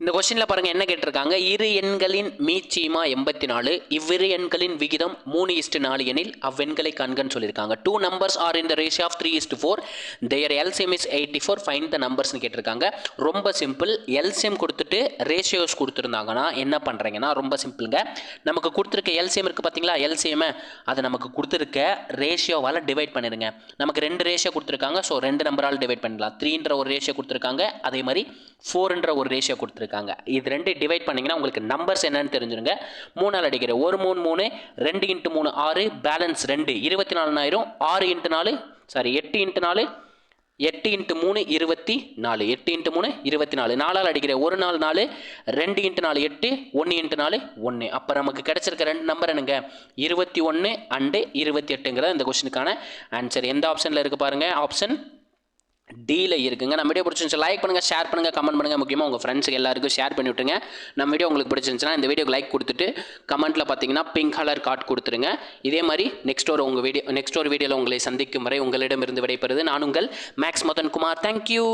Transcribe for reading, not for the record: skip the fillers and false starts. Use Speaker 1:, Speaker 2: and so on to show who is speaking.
Speaker 1: இந்த கொஸ்டினில் பாருங்கள் என்ன கேட்டிருக்காங்க, இரு எண்களின் மீச்சீமா 84, இவ்விரு எண்களின் விகிதம் 3:4 எனில் அவ்வெண்களை காண்கன்னு சொல்லியிருக்காங்க. 2 numbers are in the ratio of 3:4, their LCM is 84, find the numbers-னு கேட்டிருக்காங்க. ரொம்ப சிம்பிள். LCM கொடுத்துட்டு ரேஷியோஸ் கொடுத்துருந்தாங்கன்னா என்ன பண்ணுறீங்கன்னா ரொம்ப சிம்பிளுங்க. நமக்கு கொடுத்துருக்க LCM இருக்குது பார்த்தீங்களா, LCM அதை நமக்கு கொடுத்துருக்க ரேஷியோவால் டிவைட் பண்ணிடுங்க. நமக்கு 2 ரேஷியோ கொடுத்துருக்காங்க, ஸோ 2 நம்பரால் டிவைட் பண்ணிடலாம். 3ன்ற ஒரு ரேஷியோ கொடுத்துருக்காங்க, அதே மாதிரி 4ன்ற ஒரு ரேஷியோ கொடுத்துருக்காங்க. இது ரெண்டு டிவைட் பண்ணீங்கன்னா உங்களுக்கு நம்பர்ஸ் என்னன்னு தெரிஞ்சிருங்க. 3 அடிக்கிற 1 3 3, 2 × 3 6, பேலன்ஸ் 2 24 ஆயிரும். 6 × 4 சாரி 8 × 4 8 × 3 24, 8 × 3 24, 4ஆல் அடிக்கிற 1 4 4, 2 × 4 8, 1 × 4 1. அப்போ நமக்கு கிடைச்சிருக்க ரெண்டு நம்பர் என்னங்க, 21 அண்டு 28ங்கிறது இந்த கொஸ்டினுக்கான ஆன்சர். எந்த ஆப்ஷனில் இருக்குது பாருங்கள், ஆப்ஷன் டியில் இருக்குங்க. நம்ம வீடியோ பிடிச்சிருந்துச்சு லைக் பண்ணுங்கள், ஷேர் பண்ணுங்கள், கமெண்ட் பண்ணுங்கள். முக்கியமாக உங்கள் ஃப்ரெண்ட்ஸுக்கு எல்லாருக்கும் ஷேர் பண்ணி விட்டுருங்க. நம்ம வீடியோ உங்களுக்கு பிடிச்சிருந்துச்சுன்னா இந்த வீடியோக்கு லைக் கொடுத்துட்டு கமெண்ட்டில் பார்த்தீங்கன்னா பிங்க் கலர் கார்டு கொடுத்துருங்க. இதே மாதிரி நெக்ஸ்ட் ஒரு வீடியோவில் உங்களை சந்திக்கும் வரை உங்களிடமிருந்து விடைபெறுது நான் உங்கள் மேக்ஸ் மதன் குமார். தேங்க்யூ.